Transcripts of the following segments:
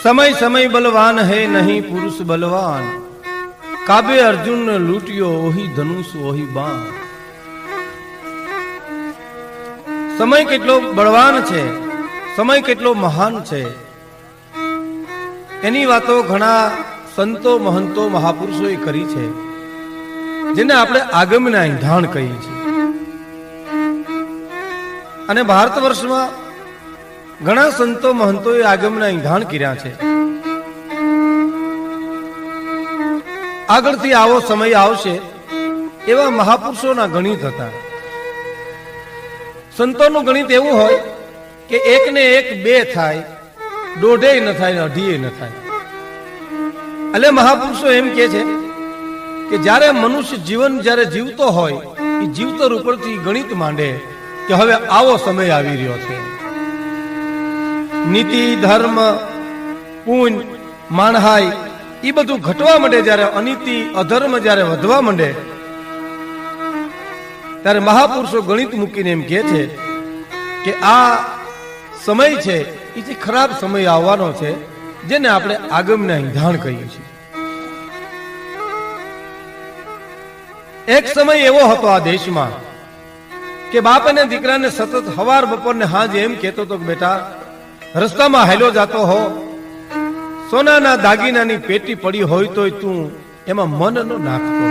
समय समय बलवान है नहीं पुरुष बलवान, काबे अर्जुन लूटियो ओही धनुष ओही बाण। समय કેટલો બળવાન છે, સમય કેટલો મહાન છે, એની વાતો ઘણા સંતો મહંતો મહાપુરુષોએ કરી છે, જેને આપણે આગમના ઈંધાણ કહીએ છીએ. અને ભારત વર્ષમાં ઘણા સંતો મહંતોએ આગમના ઈંધાણ કર્યા છે. આગળથી આવો સમય આવશે એવા મહાપુરુષોના ગણિત હતા. સંતોનું ગણિત એવું હોય કે એક ને એક બે થાય, દોઢે ન થાય, અઢીએ ન થાય. એટલે મહાપુરુષો એમ કે છે કે જ્યારે મનુષ્ય જીવન જ્યારે જીવતો હોય એ જીવતર ઉપરથી ગણિત માંડે કે હવે આવો સમય આવી રહ્યો છે. નીતિ ધર્મ પુણ્ય માણહાઈ એ બધું ઘટવા માંડે, જ્યારે અનીતિ અધર્મ જ્યારે વધવા માંડે ત્યારે મહાપુરુષો ગણિત મૂકીને એમ કહે છે કે આ સમય છે એ જે ખરાબ સમય આવવાનો છે, જેને આપણે આગમના ઈંધાણ કહીએ છીએ. એક સમય એવો હતો આ દેશમાં કે બાપ અને દીકરાને સતત સવાર બપોર ને હાજ એમ કહેતો હતો કે બેટા રસ્તામાં હાલ્યો જાતો હો, સોનાના દાગીનાની પેટી પડી હોય તોય તું એમાં મન ન નાખતો.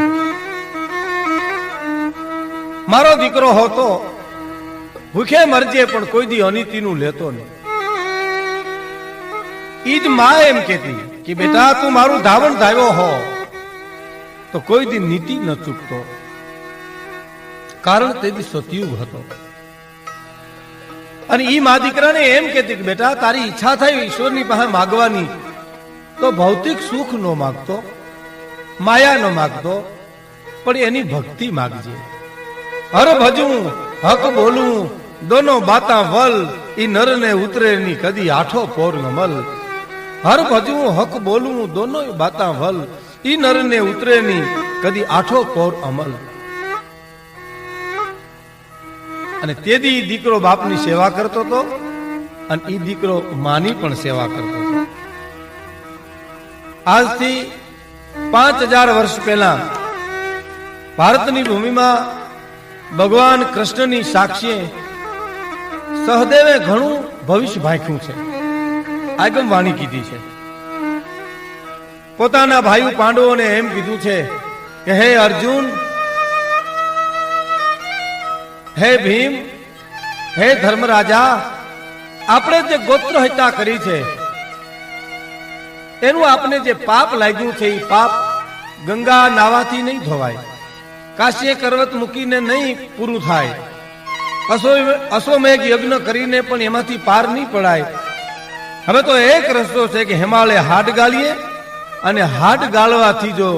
મારો દીકરો હોતો ભૂખે મરજે પણ કોઈ દી અનીતિનું લેતો નહીં. ઈ જ માં એમ કહેતી કે બેટા તું મારું ધાવણ ધાવ્યો હો તો કોઈ દી નીતિ ન ચૂકતો, કારણ તેથી સતયુગ હતો. અને ઈ મા દીકરાને એમ કહેતી કે બેટા તારી ઈચ્છા થાય ઈશ્વરની પાસે માગવાની તો ભૌતિક સુખ નો માગતો, માયા નો માગતો, પણ એની ભક્તિ માગજે. હર ભજું હક બોલું દોનો બાતા વલ, ઈ નર ને ઉતરે ની કદી આઠો પોર નમલ. હર ભજું હક બોલું દોનો બાતા વલ, ઈ નર ને ઉતરે ની કદી આઠો પોર અમલ. અને તેથી દીકરો બાપની સેવા કરતો હતો અને ઈ દીકરો માની પણ સેવા કરતો હતો. આજથી 5000 વર્ષ પહેલા ભારતની ભૂમિમાં ભગવાન કૃષ્ણની સાક્ષીએ સહદેવે ઘણું ભવિષ્ય ભાંખ્યું છે, આગમ વાણી કીધી છે. પોતાના ભાઈ પાંડવોને એમ કીધું છે કે હે અર્જુન, હે ભીમ, હે ધર્મરાજા, આપણે જે ગોત્ર હત્યા કરી છે એનું આપણે જે પાપ લાગ્યું છે એ પાપ ગંગા નાવાથી નહીં ધોવાય, કાશીએ કરવત મૂકીને નહીં પૂરું થાય, અશ્વમેઘ યજ્ઞ કરીને પણ એમાંથી પાર નહીં પડાય. હવે તો એક રસ્તો છે કે હિમાલય હાડ ગાળીએ અને હાડ ગાળવાથી જો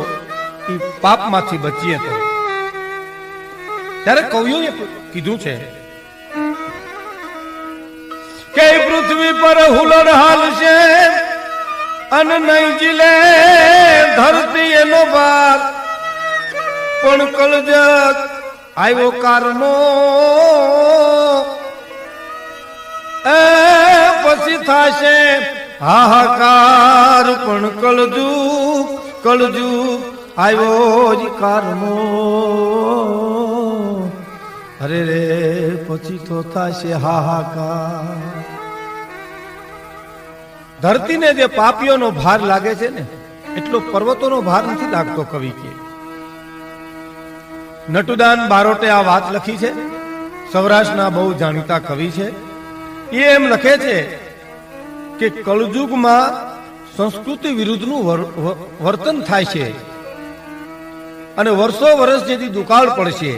એ પાપમાંથી બચીએ તો. ત્યારે કવિઓએ કીધું છે કે પૃથ્વી પર હુલડ હાલશે અન નહીં જીલે ધરતી એનો ભાર, પણ કળજગ આવ્યો કારનો એ પછી થાશે હાહાકાર, પણ કળજુગ આવ્યો જ કારનો. અરે રે પછી તો થાશે હાહાકાર. ધરતીને જે પાપીઓનો ભાર લાગે છે ને એટલો પર્વતોનો ભાર નથી લાગતો. કવિ કે નટુદાન બારોટે આ વાત લખી છે, સૌરાષ્ટ્રના બહુ જાણીતા કવિ છે. એ એમ લખે છે કે કળજુગમાં સંસ્કૃતિ વિરુદ્ધનું વર્તન થાય છે અને વર્ષો વર્ષ જેથી દુકાળ પડશે,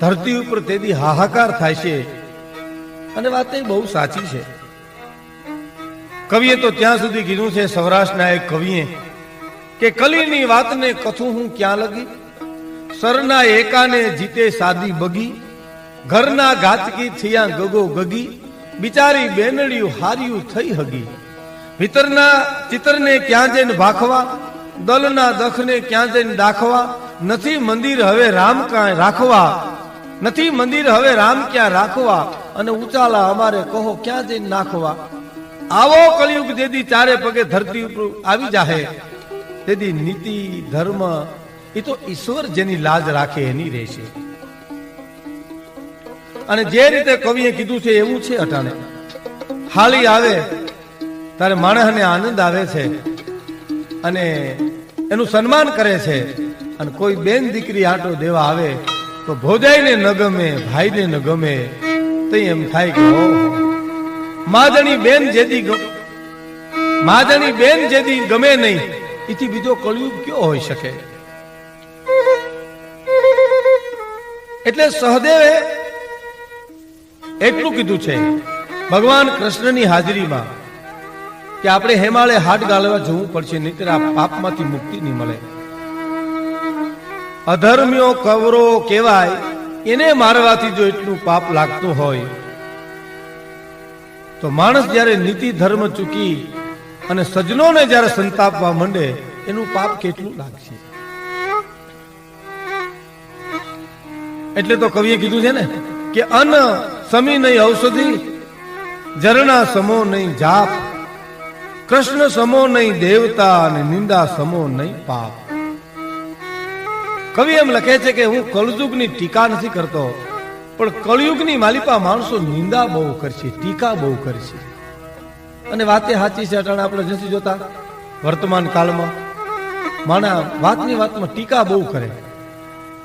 ધરતી ઉપર તેથી હાહાકાર થાય છે. અને વાત એ બહુ સાચી છે. કવિએ તો ત્યાં સુધી કીધું છે, સૌરાષ્ટ્રના એક કવિએ, કે કલીની વાતને કથું હું ક્યાં લગી, સરના એકાને જીતે સાદી બગી, ઘરના ઘાતકી થયા ગગો ગગી, બિચારી બેનડિયું હાર્યું થઈ હગી. ભીતરના ચિત્રને ક્યાં જઈને ભાખવા, દલના દખને ક્યાં જઈને દાખવા, નથી મંદિર હવે રામ ક્યાં રાખવા, નથી મંદિર હવે રામ ક્યાં રાખવા, અને ઉચાલા અમારે કહો ક્યાં જઈને નાખવા. આવો કળિયુગ જેદી ચારે પગે ધરતી ઉપર આવી જાહે તેદી નીતિ ધર્મ એ તો ઈશ્વર જેની લાજ રાખે એની રહેશે. અને જે રીતે કવિએ કીધું છે એવું છે. અટાણે હાળી આવે ત્યારે માણસને આનંદ આવે છે અને એનું સન્માન કરે છે. અને કોઈ બેન દીકરી આંટો દેવા આવે તો ભોજાઈને ન ગમે, ભાઈને ન ગમે, તો એમ થાય કે માજણી બેન જેદી ગમે નહીં, એથી બીજો કળિયુગ કયો હોઈ શકે. એટલે સહદેવે એટલું કીધું છે ભગવાન કૃષ્ણની હાજરીમાં કે આપણે હેમાળે હાથ ગાળવા જવું પડશે, નહીતર આ પાપમાંથી મુક્તિ નહીં મળે. અધર્મ્યો કવરો કહેવાય, એને મારવાથી જો એટલું પાપ લાગતું હોય તો માણસ જ્યારે નીતિ ધર્મ ચૂકી અને સજ્જનોને જ્યારે સંતાપવા માંડે એનું પાપ કેટલું લાગશે. એટલે તો કવિએ કીધું છે ને કે અન્ન સમી નહીં ઔષધિ, ઝરણા સમો નહીં જાપ, કૃષ્ણ સમો નહીં દેવતા અને નિંદા સમો નહીં પાપ. કવિ એમ લખે છે કે હું કળયુગની ટીકા નથી કરતો, પણ કળયુગની માલિપા માણસો નિંદા બહુ કરશે, ટીકા બહુ કરશે. અને વાતે સાચી છે. અટાણે આપણે નથી જોતા વર્તમાન કાળમાં માણા વાતની વાતમાં ટીકા બહુ કરે.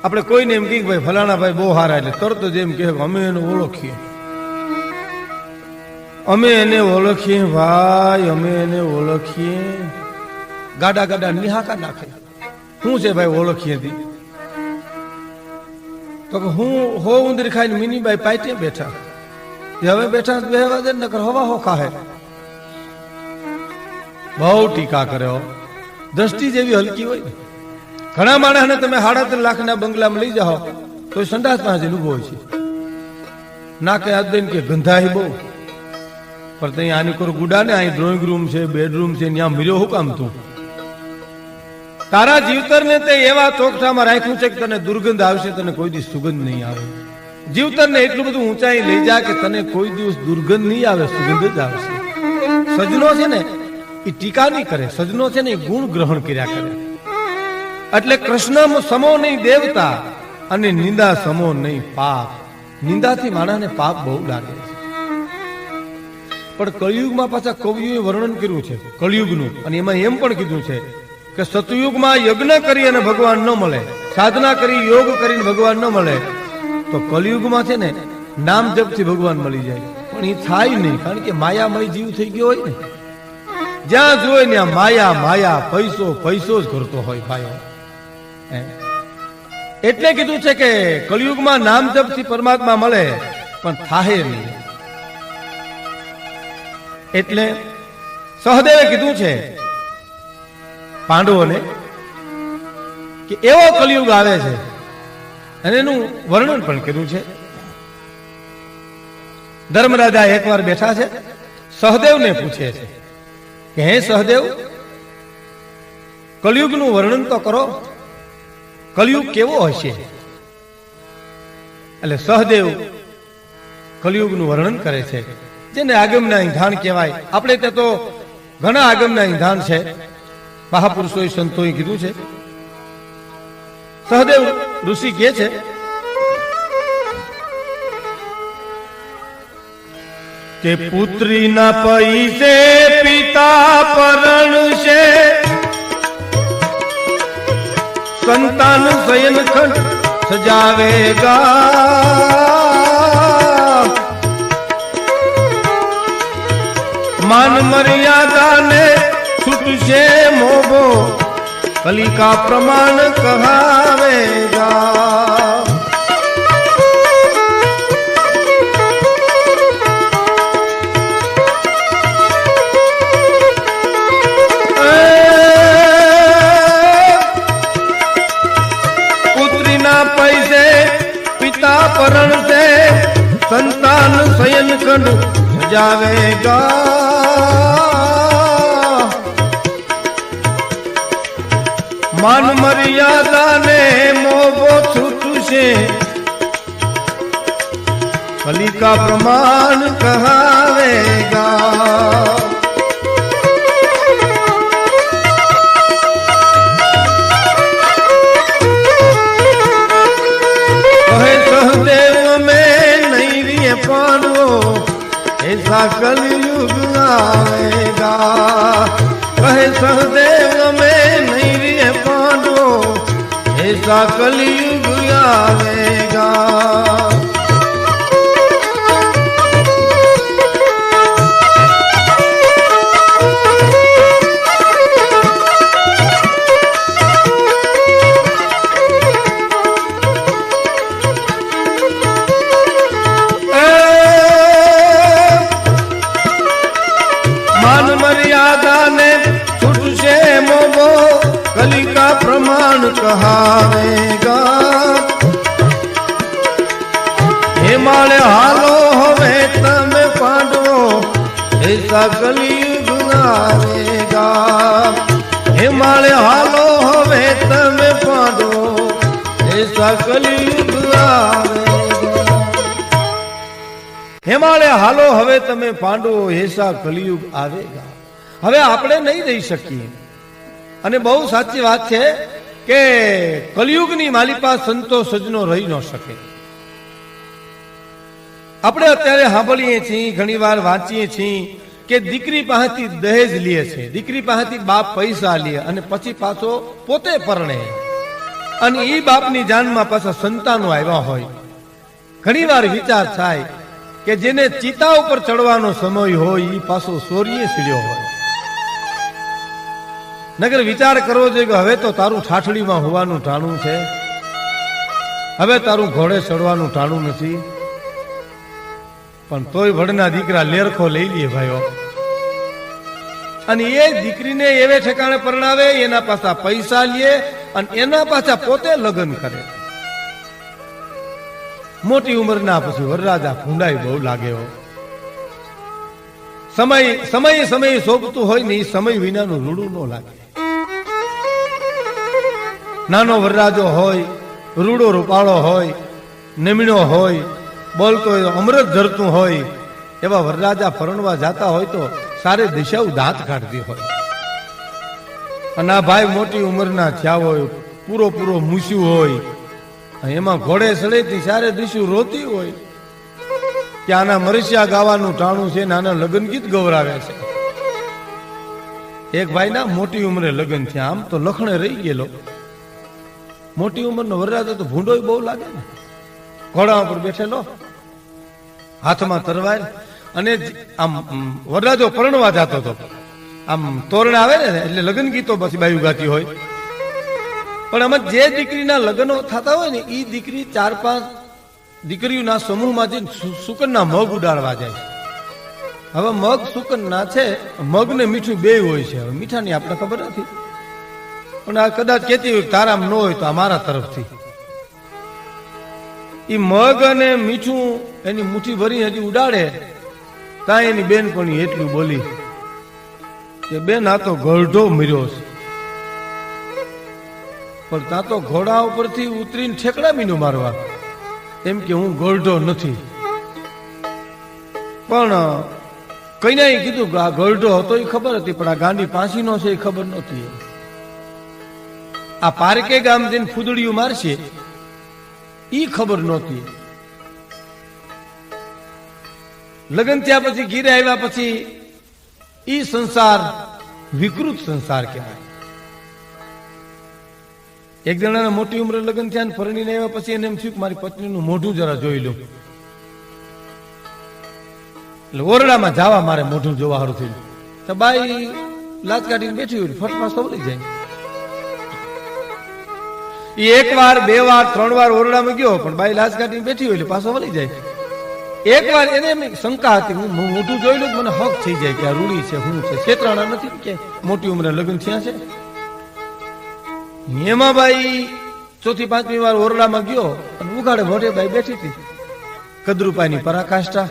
આપણે કોઈને એમ કહીએ ભાઈ ફલાણા ભાઈ બહુ સારા, એટલે તરત જ એમ કહે અમે એને ઓળખીએ, અમે એને ઓળખીએ ભાઈ, અમે એને ઓળખીએ. ગાડા ગાડા નિહાકા નાખે. શું છે ભાઈ ઓળખીએ હતી? તો હું હો ઉંદરી ખાઈને મિનીબાઈ પાઇટે બેઠા, હવે બેઠા બેહવા દે નકર હવા હો ખાહે. બહુ ટીકા કર્યો. દ્રષ્ટિ જેવી હલકી હોય ને. ઘણા માણસને તમે 3.5 લાખના બંગલામાં લઈ જાઓ તો સંડાસ પાસે ઉભો હોય છે, ના કે આ દઈને કે ગંધાઈ બહુ, પણ ત્યાં આની કોર ગુડા ને અહીં ડ્રોઈંગ રૂમ છે, બેડરૂમ છે, ત્યાં મિર્યો હું કામ તું? તારા જીવતરને તે એવા ચોકઠામાં રાખ્યું છે કે તને દુર્ગંધ આવશે, તને કોઈ દિવસ સુગંધ નહીં આવે. જીવતરને એટલું બધું ઊંચાઈ લઈ જા કે તને કોઈ દિવસ દુર્ગંધ નહીં આવે, સુગંધ જ આવશે. સજનો છે ને એ ટીકા નહીં કરે, સજનો છે ને એ ગુણ ગ્રહણ કર્યા કરે. એટલે કૃષ્ણ સમો નહીં દેવતા અને નિંદા સમો નહીં પાપ. નિંદાથી માણસને પાપ બહુ લાગે છે. પણ કળિયુગમાં પાછા કવિઓએ વર્ણન કર્યું છે કળિયુગનું, અને એમાં એમ પણ કીધું છે કે સતયુગમાં યજ્ઞ કરી અને ભગવાન ન મળે, સાધના કરી યોગ કરીને ભગવાન ન મળે, તો કળિયુગમાં છે ને નામ જપથી ભગવાન મળી જાય. પણ એ થાય નહીં, કારણ કે માયામય જીવ થઈ ગયો હોય ને, જ્યાં જોઈ ત્યાં માયા માયા, પૈસો પૈસો જ કરતો હોય ભાઈઓ. એટલે કીધું છે કે કળિયુગમાં નામ જપથી પરમાત્મા મળે પણ થાહે નહીં. એટલે સહદેવે કીધું છે પાંડવોને કે એવો કળિયુગ આવે છે, અને એનું વર્ણન પણ કર્યું છે. ધર્મરાજા એકવાર બેઠા છે, સહદેવને પૂછે છે કે હે સહદેવ, કળિયુગનું વર્ણન તો કરો, કળિયુગ કેવો હશે? એટલે સહદેવ કળિયુગનું વર્ણન કરે છે, જેને આગમના ઈંધાણ કહેવાય. આપણે ત્યાં તો ઘણા આગમના ઈંધાણ છે, મહાપુરુષોએ સંતોએ કીધું છે. સહદેવ ઋષિ કહે છે કે પુત્રીના પૈસે પિતા પરણશે, સંતાન શયન ખંડ સજાવેગા, માન મર્યાદાને છૂટશે મોભો, કલિકા પ્રમાણ કહાવેગા. પુત્રીના પૈસે પિતા પરણશે, સંતાન શયન ખંડ સજાવેગા, માન મર્યાદાને મોભો છૂટશે, કલિકા પ્રમાણ કહાવેગા. कहे सहदेव में नहीं रिए पांडवो ऐसा कलयुग आएगा। कहे सहदेव में नहीं रिए पांडवो ऐसा कलयुग आएगा। कली का प्रमाण कहावेगा। हिमालय हालो हवे तमे पांडवो ऐसा कलयुग आवेगा। हिमालय हालो हवे तमे पांडवो ऐसा कलयुग आवेगा। हिमालय हालो हवे तमे पांडवो ऐसा कलयुग आवेगा। હવે આપણે નહીં રહી શકીએ અને બહુ સાચી વાત છે કે કલયુગની માલિપા સંતો સજ્જનો રહી ન શકે. આપણે અત્યારે સાંભળીએ છીએ, ઘણી વાર વાંચીએ છીએ કે દીકરી પાસેથી દહેજ લે છે, દીકરી પાસેથી બાપ પૈસા લે અને પછી પાછો પોતે પરણે અને એ બાપની જાનમાં પાછા સંતાનો આવ્યા હોય. ઘણી વાર વિચાર થાય કે જેને ચિતા ઉપર ચડવાનો સમય હોય એ પાછો સોરીએ સીડ્યો હોય. નગર વિચાર કરવો જોઈએ કે હવે તો તારું ઠાઠડીમાં હોવાનું ટાણું છે, હવે તારું ઘોડે ચડવાનું ટાણું નથી, પણ તોય વડના દીકરા લેરખો લઈ લે ભાઈઓ. અને એ દીકરીને એવે ઠેકાણે પરણાવે, એના પાછા પૈસા લે અને એના પાછા પોતે લગ્ન કરે. મોટી ઉંમરના પછી વરરાજા ભૂંડાઈ બહુ લાગે. સમય સમય શોભતું હોય ને એ સમય વિનાનું રૂડું ન લાગે. નાનો વરરાજો હોય, રૂડો રૂપાળો હોય, નમીણો હોય, બોલતો હોય, અમૃત ધરતું હોય, એવા વરરાજા પરણવા જાતા હોય તો સારે દિશાઓ દાંત કાઢતી હોય. અને આ ભાઈ મોટી ઉંમરના થયા હોય, પૂરો મૂસ્યું હોય, એમાં ઘોડે ચડે સારે દિશુ રોતી હોય કે આના મરસિયા ગાવાનું ટાણું છે ને આના લગ્ન ગીત ગવરાવે છે. એક ભાઈ ના મોટી ઉંમરે લગ્ન થયા, આમ તો લખણે રહી ગયેલો. મોટી ઉંમરનો વરરાજો તો ભૂંડો બહુ લાગે ને, ઘોડા ઉપર બેઠેલો, હાથમાં તરવાર, અને આમ વરરાજો પરણવા જતો હતો. આમ તોરણ આવે ને એટલે લગ્ન ગીતો પછી બાયુ ગાતી હોય. પણ આમાં જે દીકરીના લગ્નો થતા હોય ને એ દીકરી 4-5 દીકરીઓના સમૂહમાં જઈને સુકનના મગ ઉડાડવા જાય છે. હવે મગ સુકનના છે, મગ ને મીઠું બે હોય છે. હવે મીઠાની આપણે ખબર નથી, પણ આ કદાચ કહેતી હોય તારામ ન હોય તો અમારા તરફથી. એ મગ અને મીઠું એની મુઠ્ઠી ભરી હજી ઉડાડે ત્યાં એની બેન પણ એટલું બોલી કે બેન આ તો ગળઢો મર્યો છે. પણ ત્યાં તો ઘોડા ઉપરથી ઉતરીને ઠેકડા મીંડું મારવા, એમ કે હું ગળઢો નથી. પણ કઈને કીધું કે આ ગળઢો હતો એ ખબર હતી, પણ આ ગાંડી પાંસીનો છે એ ખબર નહોતી. આ પારકે ગામ જઈને ફૂદડીયું મારશે ઈ ખબર નહોતી. લગ્ન થયા પછી ઘીરે આવ્યા પછી ઈ સંસાર વિકૃત સંસાર કહેવાય. એક જણાના મોટી ઉંમરે લગ્ન થયા ને પરણીને આવ્યા પછી એને એમ થયું કે મારી પત્નીનું મોઢું જરા જોઈ લઉં. એટલે ઓરડામાં જવા મારે મોઢું જોવા સારું થયું. તો બાઈ લાજ કાઢીને બેઠી હોય, ફટમાં સવલી જાય. એ 1 વાર 2 વાર 3 વાર ઓરડામાં ગયો, પણ બાઈ લાજ કાઢીને બેઠી હોય એટલે પાછો વળી જાય. એક વાર એને શંકા હતી, હું મોઢું જોઈ લઉં મને હક થઈ જાય કે આ રૂડી છે, હું છે, છેતરાણા નથી કે મોટી ઉંમરે લગ્ન થયા છે. એમાં બાઈ 4થી 5મી વાર ઓરડામાં ગયો અને ઉઘાડે મોઢે બાઈ બેઠી હતી. કદરૂપાની પરાકાષ્ઠા,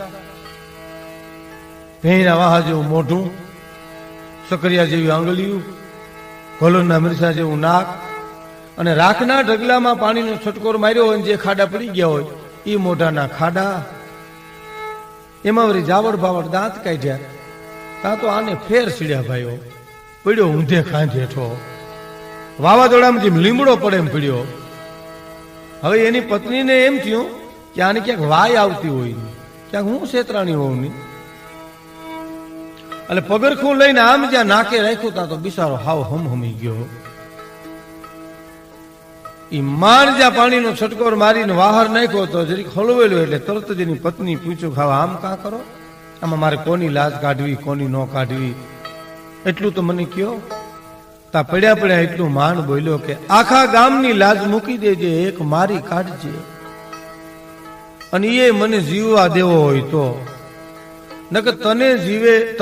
ભેંના વાહા જેવું મોઢું, સકરિયા જેવી આંગળીયું, કોલોના મિરસા જેવું નાક, અને રાખના ઢગલામાં પાણીનો છટકોર માર્યો હોય જે ખાડા પડી ગયા હોય એ મોઢાના ખાડા. એમાં વળી જાવડ ભાવડ દાંત કાઢ્યા. ત્યાં તો આને ફેર સીડ્યા ભાઈઓ, પડ્યો ઊંધે ખાંજ હેઠો, વાવાઝોડામાં જેમ લીમડો પડે એમ પડ્યો. હવે એની પત્નીને એમ થયું કે આને ક્યાંક વાય આવતી હોય, ક્યાંક હું છેતરાણી હોઉં નહીં. એટલે પગરખું લઈને આમ જ્યાં નાકે રાખ્યું ત્યાં તો બિચારો હાવ હમહમી ગયો. ઈ માણ જ્યાં પાણીનો છટકોર મારીને બહાર નાખ્યો તો જરીક હલવેલો એટલે તરત જ એની પત્ની પૂછ્યું, ખાવા આમ કાં કરો? આમાં મારે કોની લાજ કાઢવી, કોની ન કાઢવી, એટલું તો મને કયો. તા પડ્યા પડ્યા એટલું માણ બોલ્યો કે આખા ગામની લાજ મૂકી દેજે, એક મારી કાઢજે, અને એ મને જીવવા દેવો હોય તો. નકર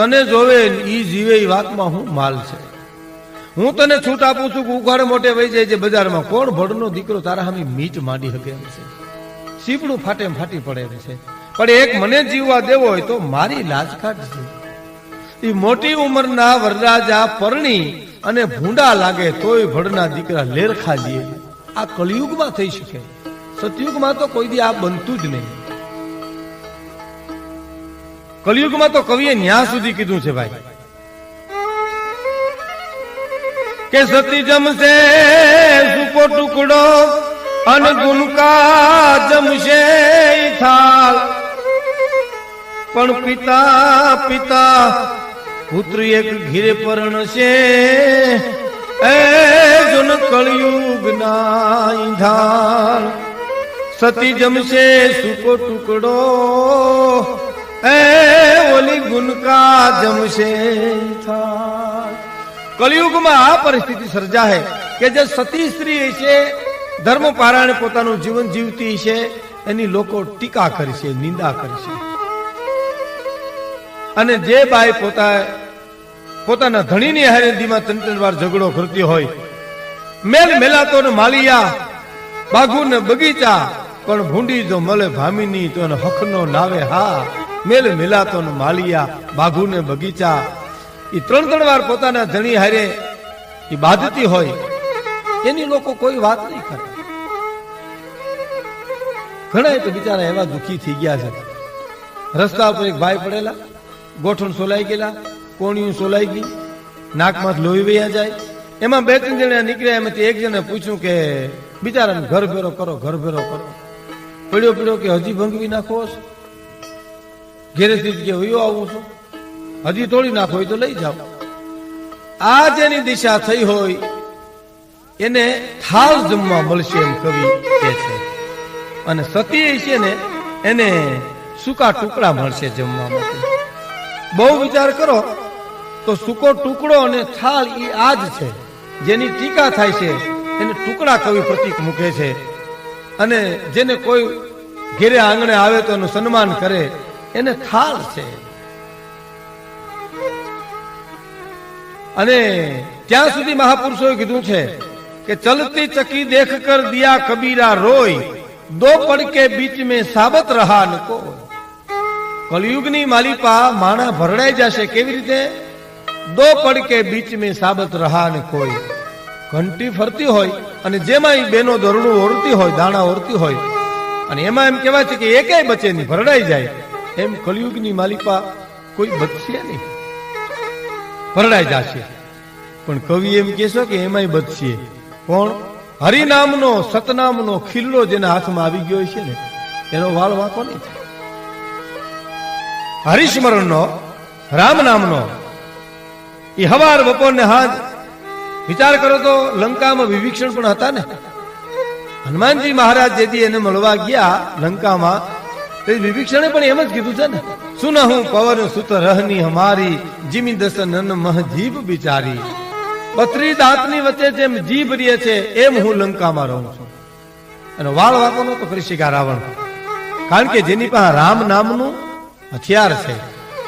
તને જોવે ઈ જીવે એ વાતમાં હું માલ છે. હું તને છૂટ આપું છું કે ઉઘાડે મોટે વહી જાય છે બજારમાં, કોણ ભડનો દીકરો તારા સામે મીટ માંડી શકે એમ છે, સીપડું ફાટે એમ ફાટી પડે એમ છે, પણ એક મને જીવવા દેવો હોય તો મારી લાજ કાઢજે. એ મોટી ઉંમરના વરરાજા પરણી અને ભૂંડા લાગે તોય ભડના દીકરા લેરખા લે. આ કળિયુગમાં થઈ શકે, સતયુગમાં તો કોઈ દી આ બનતું જ નહીં. કળિયુગમાં તો કવિએ ન્યા સુધી કીધું છે ભાઈ કે સતી જમશે સૂકો ટુકડો અને ગુનકા જમશે થાળ, પણ પિતા પિતા પુત્ર એક ઘીરે પરણશે, એ જન કળિયુગ ના ઈંધાણ. સતી જમશે સૂકો ટુકડો, એ ઓલી ગુનકા જમશે થાળ. કળિયુગમાં આ પરિસ્થિતિ સર્જાય કે જે સતી સ્ત્રી છે, ધર્મ પારાયણે પોતાનું જીવન જીવતી છે, એની લોકો ટીકા કરશે, નિંદા કરશે. અને જે બાઈ પોતાના ધણીની હારે દીમાં 3-3 વાર ઝઘડો કરતી હોય, મેલ મેલાતો ને માલિયા બાગુ ને બગીચા, પણ ભૂંડી જો મળે ભામીની તો હકનો નાવે હા. મેલ મેલાતો ને માલિયા બાગુ ને બગીચા, એ 3-3 વાર પોતાના ધણી હારે એ બાંધતી હોય, એની લોકો કોઈ વાત નહીં કરે. ઘણા તો બિચારા એવા દુખી થઈ ગયા છે. રસ્તા પર એક ભાઈ પડેલા, ગોઠણ સોલાઈ ગયેલા, કોણિયું સોલાઈ ગઈ, નાકમાં લોહી વયા જાય. એમાં 2-3 જણા નીકળ્યા. એમાંથી એક જણે પૂછ્યું કે બિચારાને ઘર ભેરો કરો, ઘર ભેરો કરો. પડ્યો કે હજી ભંગવી નાખો છો? ઘેરેથી કે વયો આવું છું, હજી તોડી નાખો હોય તો લઈ જાઓ. આ જેની દિશા થઈ હોય એને થાળ જમવા મળશે એમ કવિ કહે છે. અને સતી છે ને એને સૂકા ટુકડા મળશે જમવા માટે. બહુ વિચાર કરો તો સૂકો ટુકડો અને થાળ એ આ જ છે. જેની ટીકા થાય છે એને ટુકડા કવિ પ્રતીક મૂકે છે, અને જેને કોઈ ઘેરે આંગણે આવે તો એનું સન્માન કરે એને થાળ છે. અને ત્યાં સુધી મહાપુરુષોએ કીધું છે કે ચલતી ચકી દેખ કર દિયા કબીરા રોય, દો પડકે બીચ મેં સાબત રહા ન કોઈ. કલયુગની માલિપા માણા ભરડાઈ જશે. કેવી રીતે? દો પડકે બીચ મેં સાબત રહા ન કોઈ. ઘંટી ફરતી હોય અને જેમાં એ બેનો દોરડું ઓરતી હોય, દાણા ઓરતી હોય, અને એમાં એમ કહેવાય છે કે એકેય બચે નહીં, ભરડાઈ જાય. એમ કલયુગની માલિપા કોઈ બચશે નહીં, ભરડાઈ જશે. પણ કવિ એમ કહેશો કે એમાંય બચશે. કોણ? હરિનામનો સતનામનો ખીલ્લો જેના હાથમાં આવી ગયો છે ને એનો વાળ વાંકો નહીં થાય. હરિસ્મરણનો, રામ નામનો એ હવાર બપોર ને હાજ. વિચાર કરો તો લંકામાં વિભીષણ પણ હતા ને. હનુમાનજી મહારાજ જેથી એને મળવા ગયા લંકામાં, તો વિભીષણે પણ એમ જ કીધું છે ને, સુના હું પવન સુત રહની હમારી, જીમી દસન મહ જીભ બિચારી. 32 દાંતની વચ્ચે જેમ જીભ રહે છે એમ હું લંકામાં રહું છું. અને વાળ વાંકોનો તો કરી શકા રાવણ. કારણ કે જેની પાસે રામ નામનું હથિયાર છે,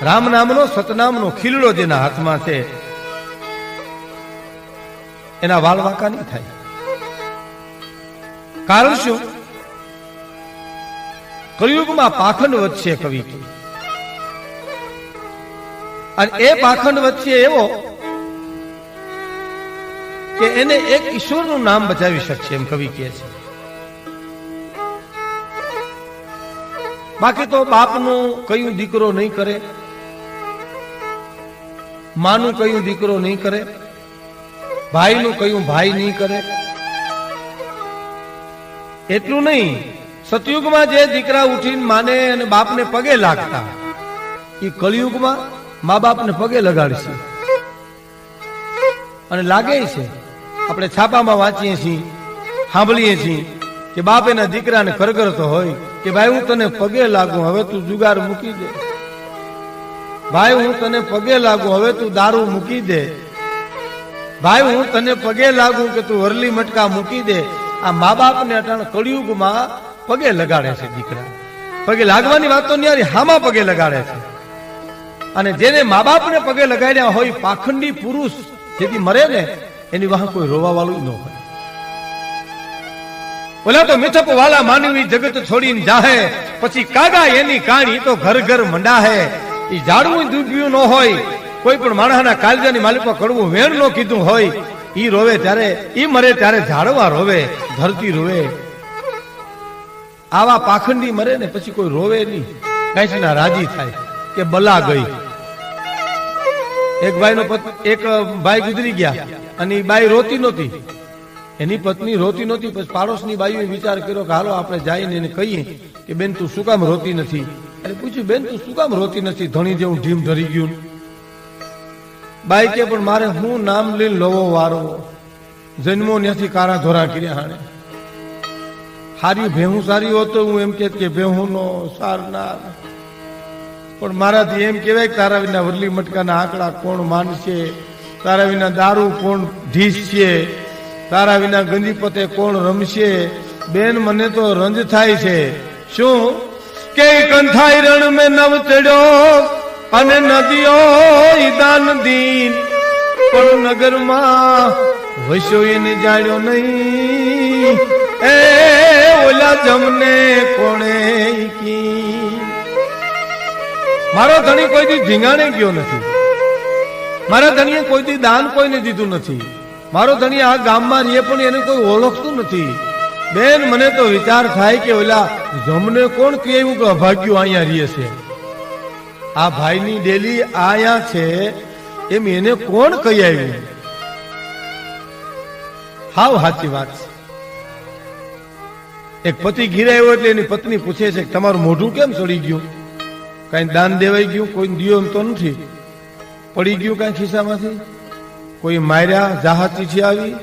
રામ નામનો સતનામનો ખીલ્લો જેના હાથમાં છે, એના વાળ વાંકા નહીં થાય. કારણ શું? કળિયુગમાં પાખંડ વધશે કવિ. અને એ પાખંડ વધશે એવો કે એને એક ઈશ્વરનું નામ બચાવી શકશે એમ કવિ કહે છે. બાકી તો બાપનું કયું દીકરો નહીં કરે, માનું કયું દીકરો નહીં કરે, ભાઈનું કયું ભાઈ નહીં કરે. એટલું નહીં, સતયુગમાં જે દીકરા ઉઠીને માને અને બાપને પગે લાગતા, એ કળિયુગમાં મા બાપને પગે લગાડશે અને લાગે છે. આપણે છાપામાં વાંચીએ છીએ, સાંભળીએ છીએ કે બાપ એના દીકરાને કરગરતો હોય કે ભાઈ હું તને પગે લાગુ, હવે તું જુગાર મૂકી દે, ભાઈ હું તને પગે લાગુ, હવે તું દારૂ મૂકી દે, ભાઈ હું તને પગે લાગુ કે તું વરલી મટકા મૂકી દે. આ મા બાપને અટાણ કળિયુગમાં પગે લગાડે છે દીકરા. પગે લાગવાની વાત તો ન્યારી હામાં પગે લગાડે છે. અને જેને મા બાપને પગે લગાડ્યા હોય, પાખંડી પુરુષ જેથી મરે ને એની વાહ કોઈ રોવા વાળું ન હોય. ઓલા તો મિથપ વાલા માનવી જગત છોડીને જાહે, પછી કાગા એની કાણી તો ઘર ઘર મંડાહે. એ ઝાડવું દુભ્યું ન હોય, કોઈ પણ માણસના કાલજાની માલિકમાં કડવું વેણ ન કીધું હોય, ઈ રોવે ત્યારે, ઈ મરે ત્યારે ઝાડવા રોવે, ધરતી રોવે. આવા પાખંડી મરે ને પછી કોઈ રોવે નહીં, કઈ ના રાજી થાય કે બલા ગઈ. એક ભાઈ ગુજરી ગયા અને એ બાઈ રોતી નહોતી, એની પત્ની રોતી નહોતી. પછી પાડોશની બાઈએ વિચાર કર્યો કે હાલો આપણે જઈને એને કહીએ કે બેન તું શું કામ રોતી નથી. અને પૂછ્યું બેન તું શું કામ રોતી નથી, ધણી જેવું ઢીમ ધરી ગયું. બાઈ કે પણ મારે હું નામ લઈને લોવો વારો, જન્મો ત્યાંથી કારા ધોરા કર્યા. હાણે હારી ભેહું સારી હોત તો હું એમ કે ભેહું નો સારનાર, પણ મારાથી એમ કહેવાય કે તારા વિના વરલી મટકાના આંકડા કોણ માનશે, તારા વિના દારૂ કોણ ઢીસશે, તારા વિના ગંજીપતે કોણ રમશે. બેન મને તો રંજ થાય છે. શું કે કંથાઈ રણ મેં નવ ચડ્યો અને નદીઓ દાન દીન, પણ નગરમાં વસ્યો એને જાણ્યો નહીં. એ ઓલા જમને કોણે કી. મારો ધણી કોઈ દી ધીંગાણે ગયો નથી, મારા ધણીએ કોઈ દી દાન કોઈને દીધું નથી, મારો ધણી આ ગામમાં રહીએ પણ એને કોઈ ઓળખતું નથી. બેન મને તો વિચાર થાય કે ઓલા જમને કોણ કેવું કે અભાગ્યું અહીંયા રહીએ છે, આ ભાઈની ડેલી આયા છે એમ એને કોણ કહી આવ્યું. હાવ સાચી વાત છે. એક પતિ ઘીરે આવ્યો એટલે એની પત્ની પૂછે છે કે તમારું મોઢું કેમ ચડી ગયું, કઈ દાન દેવાઈ ગયું, કોઈ દિયો એમ તો નથી, પડી ગયું કઈ ખિસ્સામાંથી, કોઈ માર્યા જાહાતીથી આવી,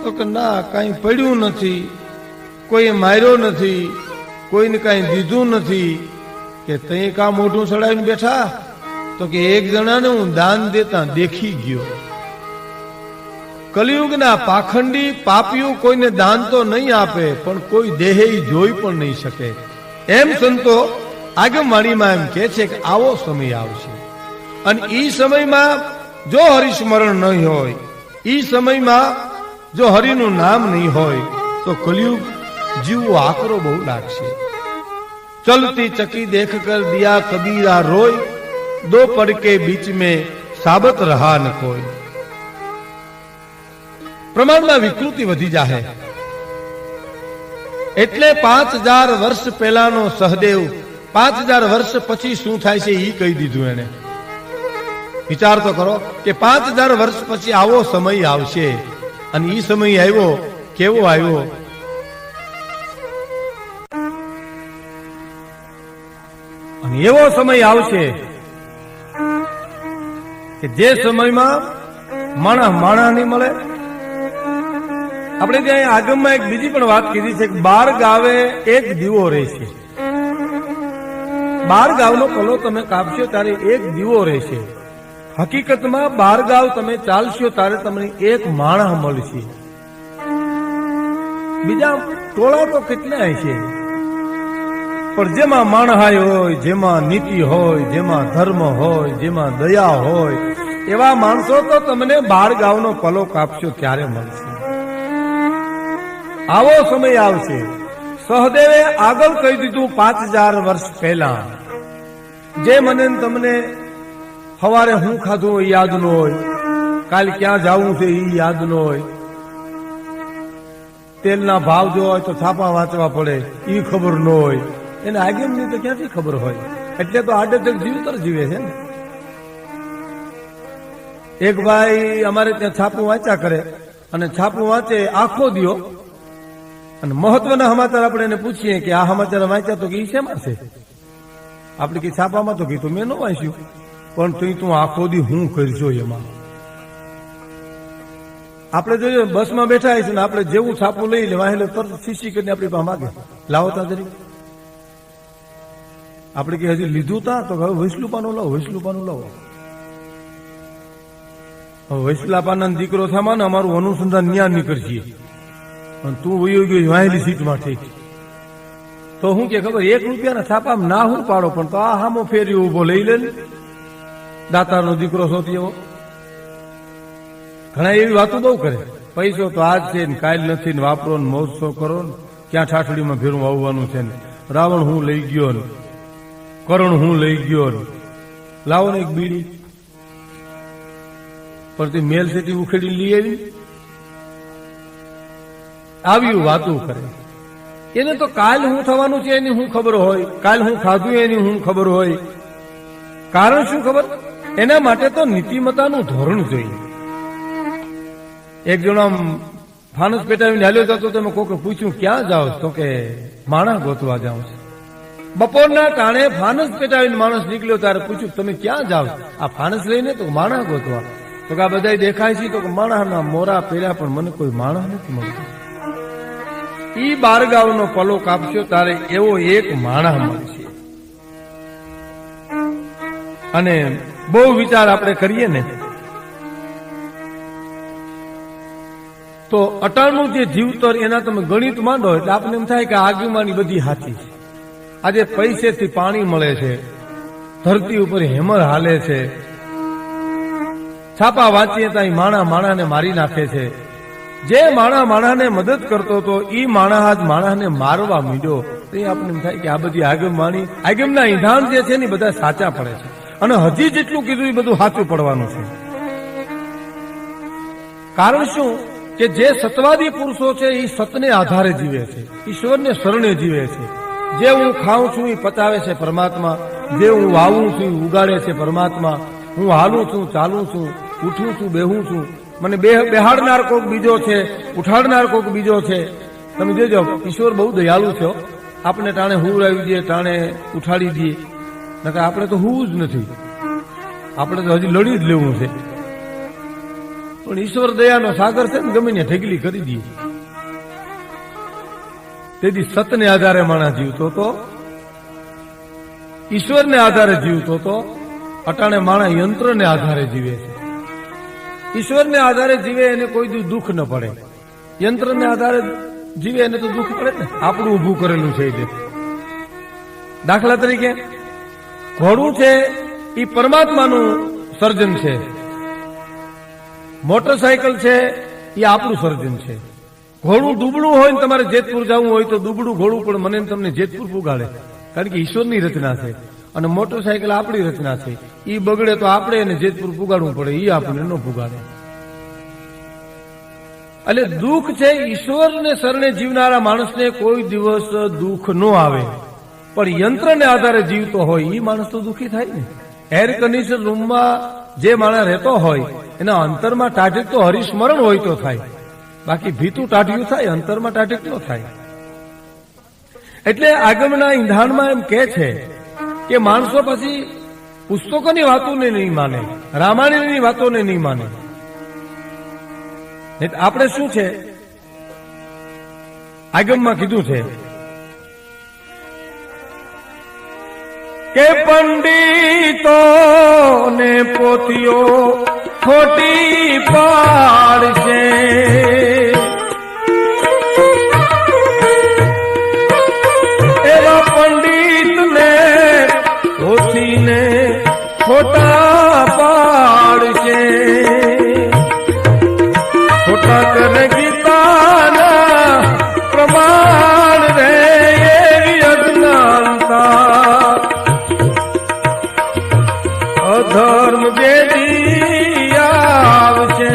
તો કે ના કઈ પડ્યું નથી, કોઈ માર્યો નથી, કોઈને કઈ દીધું નથી. કે તઈ કા મોઢું ચડાવીને બેઠા, તો કે એક જણાને હું દાન દેતા દેખી ગયો. કલિયુગના પાખંડી પાપીઓ કોઈને દાન તો નહીં આપે, પણ કોઈ દેહે જોઈ પણ નહીં શકે. એમ સંતો આગમવાણીમાં એમ કે છે કે આવો સમય આવશે, અને ઈ સમયમાં જો હરિસ્મરણ નહીં હોય, ઈ સમયમાં જો હરિનું નામ નહીં હોય, તો કલિયુગ જીવવો આકરો બહુ લાગશે. ચલતી ચકી દેખ કર દિયા કબીરા રોય, દો પડ કે બીચ में સાબત રહા ન કોઈ. પ્રમાણમાં વિકૃતિ વધી જાહે. એટલે 5000 વર્ષ પહેલાનો સહદેવ 5000 વર્ષ પછી શું થાય છે એ કહી દીધું એને. વિચાર તો કરો કે 5000 વર્ષ પછી આવો સમય આવશે, અને એ સમય આવ્યો કેવો આવ્યો. અને એવો સમય આવશે કે જે સમયમાં માણા નહીં મળે. આપણે ત્યાં આગમમાં એક બીજી પણ વાત કીધી છે કે 12 ગાવે એક દીવો રહેશે. 12 ગાવનો પલો તમે કાપશો ત્યારે એક દીવો રહેશે. હકીકતમાં 12 ગાવ તમે ચાલશો ત્યારે તમને એક માણસ મળશે. બીજા ટોળા તો કેટલા છે, પણ જેમાં માણહાઈ હોય, જેમાં નીતિ હોય, જેમાં ધર્મ હોય, જેમાં દયા હોય, એવા માણસો તો તમને 12 ગાવનો પલો કાપશો ત્યારે મળશે. આવો સમય આવશે. સહદેવે આગળ કહી દીધું 5000 વર્ષ પહેલા. જે મને તમને સવારે હું ખાધું હોય યાદ ન હોય, કાલ ક્યાં જવું છે એ યાદ ન હોય, તેલના ભાવ જો હોય તો છાપા વાંચવા પડે એ ખબર ન હોય, એને આગળની તો ક્યાંથી ખબર હોય. એટલે તો આડેધડ જીવતર જીવે છે ને. એક ભાઈ અમારે ત્યાં છાપું વાંચ્યા કરે, અને છાપું વાંચે આખો દિયો, અને મહત્વના સમાચાર આપણે એને પૂછીએ કે આ સમાચાર વાંચ્યા તો કે ઈ શેમાં છે? આપણે કઈ છાપામાં તો કીધું મેં ન વાંચ્યું, પણ તું આખો દી હું કરજો એમાં. આપણે જોઈએ બસમાં બેઠા છે ને આપણે જેવું છાપું લઈ લે વાહેલો તરત શીશી કરીને આપણી પાસે માગે લાવો તા જરી. આપણે કે હજી લીધું તા તો હવે વૈસલુપાનું લાવો, વૈસલુપાનું લાવો. હવે વૈસલાપાના દીકરો થામાં ને અમારું અનુસંધાન ન્યા નીકળશે અને તું વયો ગયો વાહેલી સીટમાં ઠીક. તો હું કે ખબર 1 રૂપિયાના છાપામાં ના હું પાડો પણ તો આ હામો ફેરી ઉભો લઈ લે ને દાતારનો દીકરો સોતી એવો. ઘણા એવી વાતો બહુ કરે, પૈસો તો આજ છે ને કાલ નથી ને વાપરો ને મોજશો કરો ને ક્યાં ઠાઠડીમાં ભેરું આવવાનું છે ને રાવણ હું લઈ ગયો ને કરણ હું લઈ ગયો ને લાવો ને એક બીડી પણ તે મેલ સેટી ઉખેડી લઈ આવી વાતો કરે. એને તો કાલ હું થવાનું છે એની હું ખબર હોય, કાલ હું ખાધું એની હું ખબર હોય. કારણ શું ખબર? એના માટે તો નીતિમત્તાનું ધોરણ જોઈએ. એક જણો આમ ફાનસ પેટાવીને હાલ્યો જતો, તમે કોકે પૂછ્યું ક્યાં જાઓ? તો કે માણા ગોતવા જાઉં છું. બપોરના ટાણે ફાનસ પેટાવીને માણસ નીકળ્યો ત્યારે પૂછ્યું તમે ક્યાં જાઓ? આ ફાનસ લઈને? તો માણા ગોતવા. તો કે આ બધા દેખાય છે? તો કે માણાના મોરા પહેર્યા પણ મને કોઈ માણા નથી મળતું. ઈ 12 ગાઉનો પલો કાપશો તારે એવો એક માણા મળશે. અને બહુ વિચાર આપણે કરીએ ને તો અટાણું જે જીવતર એના તમે ગણિત માંડો એટલે આપણને એમ થાય કે આગેવાની બધી હાથી છે. આજે પૈસેથી પાણી મળે છે, ધરતી ઉપર હેમર હાલે છે, છાપા વાંચીએ ત્યાં માણાને મારી નાખે છે. જે માણાને મદદ કરતો હતો ઈ માણા આજ માણાને મારવા માંડ્યો. તો આપણને એમ થાય કે આ બધી આગમના ઈંધાણ જે છે ને બધા સાચા પડે છે. અને હજી જેટલું કીધું એ બધું સાચું પડવાનું છે. કારણ શું કે જે સતવાદી પુરુષો છે એ સતને આધારે જીવે છે, ઈશ્વરને શરણે જીવે છે. જે હું ખાઉં છું એ પચાવે છે પરમાત્મા, જે હું વાવું છું એ ઉગાડે છે પરમાત્મા. હું હાલું છું, ચાલું છું, ઉઠું છું, બેહું છું, મને બેહાડનાર કોક બીજો છે, ઉઠાડનાર કોક બીજો છે. તમે જોજો ઈશ્વર બહુ દયાળુ છે. આપણે ટાણે હુવડાવી દઈએ, ટાણે ઉઠાડી દઈએ, નકર આપણે તો હુવું જ નથી, આપણે તો હજી લડી જ લેવું છે. પણ ઈશ્વર દયાનો સાગર છે ને ગમે ને ઢગલી કરી દઈએ. તેથી સતને આધારે માણસ જીવતો હતો, ઈશ્વરને આધારે જીવતો હતો. અટાણે માણસ યંત્રને આધારે જીવે છે. ઈશ્વરને આધારે જીવે એને કોઈ દુઃખ ન પડે, યંત્રને આધારે જીવે એને તો દુઃખ પડે ને. આપણું ઊભું કરેલું છે એ. દાખલા તરીકે ઘોડું છે એ પરમાત્માનું સર્જન છે, મોટરસાયકલ છે એ આપણું સર્જન છે. ઘોડું દુબળું હોય ને તમારે જેતપુર જવું હોય તો દુબળું ઘોડું પણ મને તમને જેતપુર પુગાડે, કારણ કે ઈશ્વરની રચના છે. અને મોટરસાયકલ આપણી રચના છે, એ બગડે તો આપણે એને જેતપુર પુગાડવું પડે, એ આપણને ન પુગાડે. એટલે દુઃખ છે ઈશ્વરને શરણે જીવનારા માણસને કોઈ દિવસ દુઃખ ન આવે. પણ યંત્રને આધારે જીવતો હોય એ માણસ તો દુઃખી થાય ને. એર કન્ડિશન રૂમમાં જે માણસ રહેતો હોય એના અંતરમાં ટાઢક તો હરિસ્મરણ હોય તો થાય, બાકી ભીતું ટાઢિયું થાય, અંતરમાં ટાઢક ન થાય. એટલે આગમના ઈંધાણમાં એમ કે છે કે માણસો પછી પુસ્તકોની વાતોને નહીં માને, રામાયણની વાતોને નહીં માને. આપણે શું છે આગમમાં કીધું છે કે પંડિતો ને પોતીઓ ખોટી પાડશે, એવા પંડિત ને પોતીને ખોટા પાડશે. ખોટા કરે ગીતાના પ્રમાણ રે એવી અજ્ઞાનતા, અધર્મ બેદી આવશે.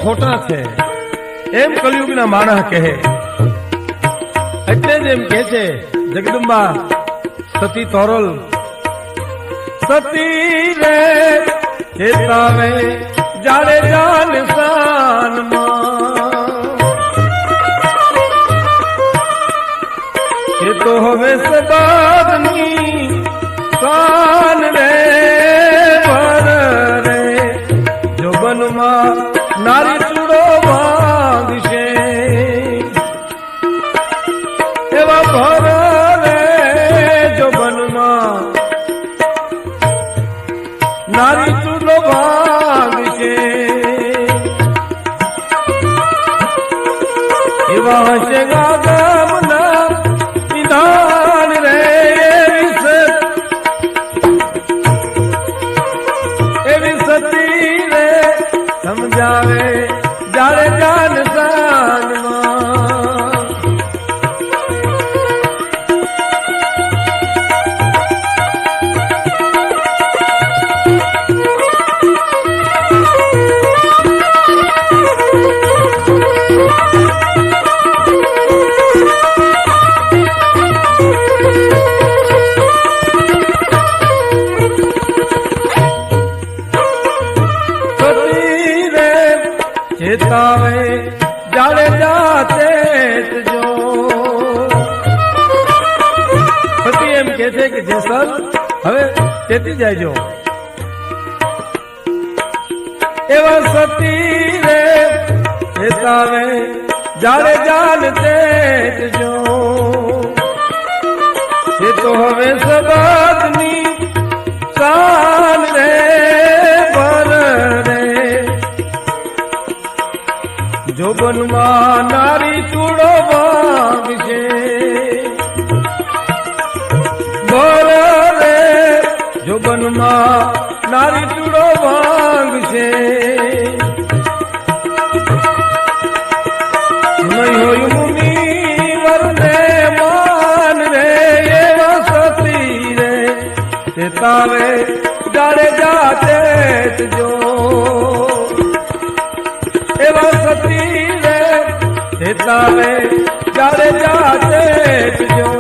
ખોટા છે એમ કલયુગના માણસ કહે. એટલે જ એમ કે છે જગદંબા સતી તોરલ, સતી રે ચેતાવે જાડે જાન શાનમાં, એ તો હવે સબાદની શાન રે ભર રે, જો બનમાં નારી ચૂડો ભાગશે એવા ભર રે, જો બનમાં નારી ચૂડો ભાગશે એવા હશે ગામના વિધાન રે, એવી સતી રે સમજાવે જાડે જાન શાનમાં. ચેતાવે જાડે જાતે જો. પછી એમ કે છે કે જેસલ હવે ચેતી જાયજો, એવા સતી રે ચેતાવે જાડે જાતે જો, એ તો હવે સબાદની શાન રે ભર રે, જો બનમાં નારી ચૂડો ભાગશે ભર રે, જો બનમાં નારી ચૂડો ભાગશે નહીં હોય મુનિવર ને માન રે, એવા સતી રે ચેતાવે જાડે જાતે જો, એવા સતી રે ચેતાવે જાડે જાતે જો,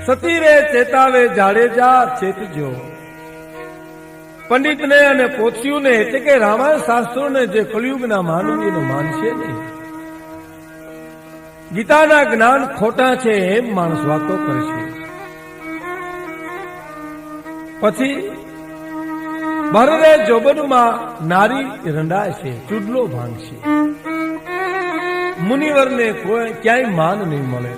સતી રે ચેતાવે જાડેજા ચેતજો. પંડિતને અને પોથીઓને એટલે કે રામાયણ શાસ્ત્રોને જે કલયુગના માનવીનો માનશે નહીં, ગીતાના જ્ઞાન ખોટા છે એમ માણસ વાતો કરશે. પછી ભરરે જોબનમાં નારી રંડાશે, ચૂડલો ભાંગશે, મુનિવરને કોઈ ક્યાંય માન નહીં મળે.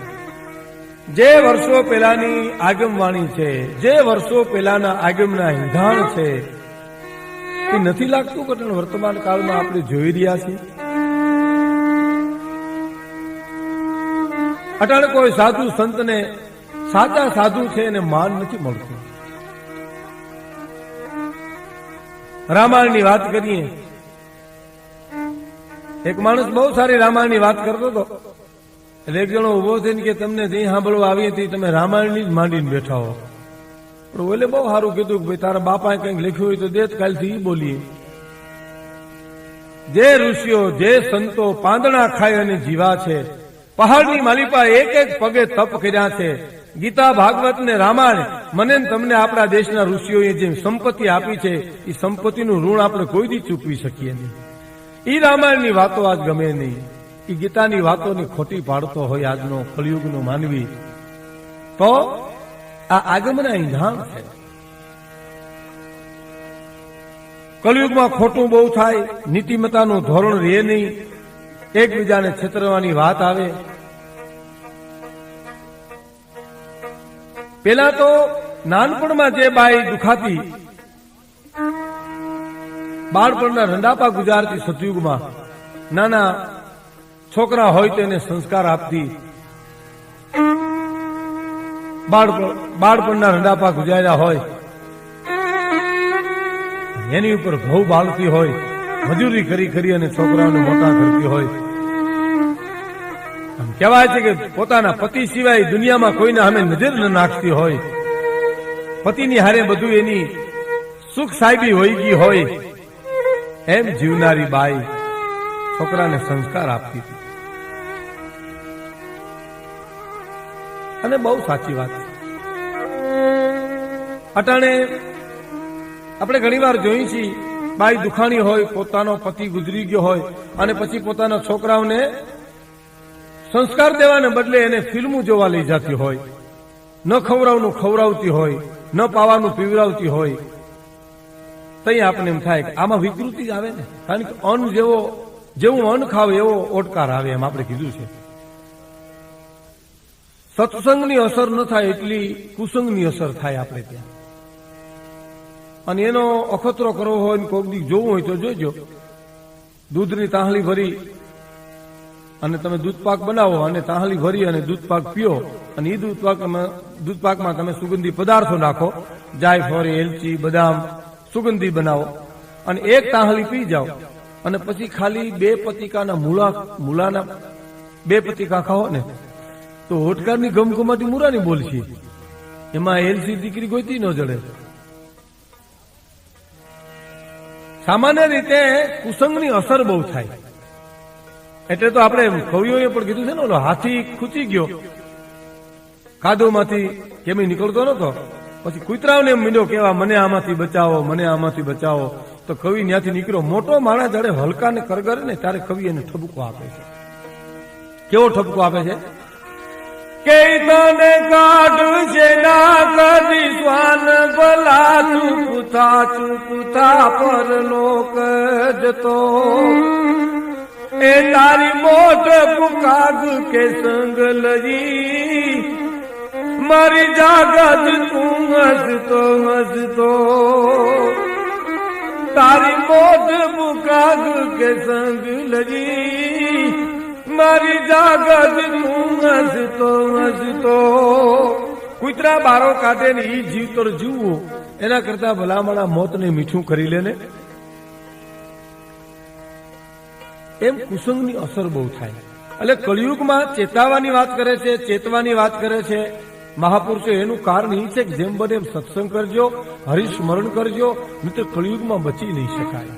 જે વર્ષો પહેલાની આગમવાણી છે, જે વર્ષો પહેલાના આગમના ઈંધાણ છે, એ નથી લાગતું કે વર્તમાન કાળમાં આપણે જોઈ રહ્યા છીએ. અટાણે કોઈ સાધુ સંતને સાચા સાધુ છે એને માન નથી મળતું. રામાયણની વાત કરીએ, એક માણસ બહુ સારી રામાયણની વાત કરતો હતો, એટલે એક જણો ઉભો થઈને કે તમને જે સાંભળવા આવી હતી તમે રામાયણની જ માંડીને બેઠા હો. પણ ઓલે બહુ સારું કીધું કે ભાઈ તારા બાપાએ કંઈક લખ્યું હોય તો દે, કાલથી ઈ બોલીએ. જે ઋષિઓ જે સંતો પાંદડા ખાય અને જીવા છે, પહાડની માલિપા એક એક પગે તપ કર્યા છે, ગીતા ભાગવત ને રામાયણ મને તમને આપણા દેશના ઋષિઓએ જે સંપત્તિ આપી છે એ સંપત્તિનું ઋણ આપણે કોઈ દી ચૂકવી શકીએ નહીં. ઈ રામાયણની વાતો આજ ગમે નહીં, એ ગીતાની વાતોની ખોટી પાડતો હોય આજનો કળિયુગનો માનવી, તો આ આગમના ઈંધાણ છે. કળિયુગમાં ખોટું બહુ થાય, નીતિમતાનું ધોરણ રહે નહીં, એકબીજાને છેતરવાની વાત આવે. પેલા તો નાનપણમાં જે બાઈ દુખાતી, બાળપણના રંડાપા ગુજારતી સતયુગમાં, નાના છોકરા હોય તો એને સંસ્કાર આપતી, બાળપણના રંડાપા ગુજાર્યા હોય, એની ઉપર ઘઉં બાળતી હોય, મજૂરી કરી કરી અને છોકરાઓને મોટા કરતી હોય. આમ કહેવાય છે કે પોતાના પતિ સિવાય દુનિયામાં કોઈને સામે નજર ન નાખતી હોય, પતિની હારે બધું એની સુખ સાહેબી હોય ગઈ હોય, એમ જીવનારી બાઈ છોકરાને સંસ્કાર આપતી હતી. અને બહુ સાચી વાત છે. અટાણે આપણે ઘણી વાર જોઈ છીએ, બાઈ દુખાણી હોય, પોતાનો પતિ ગુજરી ગયો હોય અને પછી પોતાના છોકરાઓને સંસ્કાર દેવાને બદલે એને ફિલ્મો જોવા લઈ જતી હોય, ન ખવડાવનું ખવડાવતી હોય, ન પાવાનું પીવડાવતી હોય. તઈ આપણે એમ થાય કે આમાં વિકૃતિ જ આવે ને, કારણ કે અન્ન જેવું અન્ન ખાવે એવો ઓટકાર આવે, એમ આપણે કીધું છે. સત્સંગની અસર ન થાય એટલી કુસંગની અસર થાય આપણે ત્યાં. અને એનો અખતરો કરવો હોય ને કોઈક દી જોવું હોય તો જોજો. દૂધની તાહલી ભરી અને તમે દૂધપાક બનાવો અને તાહલી ભરી અને દૂધપાક પીઓ, અને એ દૂધપાકમાં તમે સુગંધી પદાર્થો નાખો, જાયફળ, એલચી, બદામ, સુગંધી બનાવો અને એક તાહલી પી જાઓ અને પછી ખાલી 2 પતિકાના મૂલાના 2 પતિકા ખાઓ ને તો હોટકારની ગમગમાટી મૂરાની બોલશે. એમાં એલસી દીકરી ગોતી ન જડે. સામાન્ય રીતે કુસંગની અસર બહુ થાય. એટલે તો આપણે કવિઓએ પણ કીધું છે ને, ઓલો હાથી ખૂચી ગયો કાદવમાંથી, કેમ નીકળતો નતો, પછી કૂતરાઓને એમ મીંડો કેવા, મને આમાંથી બચાવો, મને આમાંથી બચાવો. તો કવિ ત્યાંથી નીકળ્યો. મોટો માણસ જયારે હલકાને કરગરે ને ત્યારે કવિ એને ઠપકો આપે છે. કેવો ઠપકો આપે છે કે તને કાઢશે ના કદી સ્વાન ભલા, ચૂપતા પર લોક જતો, એ તારી મોટ પુકાગ કે સંગ લજી, મારી જાગત તું હસતો, તારી મોટ પુકાગ કે સંગ લજી, મારી જાગત તું હસતો. કૂતરા બારો કાઢે ને ઈ જીવતર જીવવું, એના કરતા ભલામણા મોતને મીઠું કરી લે ને. એમ કુસંગની અસર બહુ થાય. એટલે કળિયુગમાં ચેતાવાની વાત કરે છે, ચેતવાની વાત કરે છે મહાપુરુષો. એનું કારણ એ છે કે જેમ બને એમ સત્સંગ કરજો, હરિસ્મરણ કરજો, નહીં તો કળિયુગમાં બચી નહીં શકાય.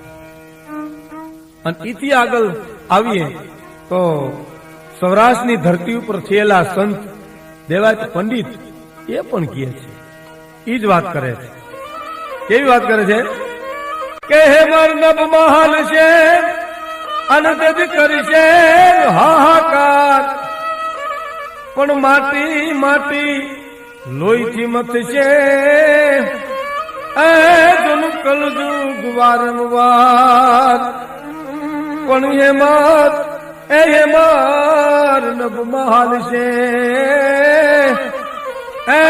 અને એથી આગળ આવીએ તો સૌરાષ્ટ્રની ધરતી ઉપર થયેલા સંત દેવાય પંડિત એ પણ કહે છે, એ જ વાત કરે છે. કેવી વાત કરે છે કે હે મરનબ મહાલ છે અનંત કરશે હાહાકાર, પણ માટી માટી લોહીથી મથશે એ જન કલજુગ વારંવાર. પણ હેમાર નબ મહાલ છે એ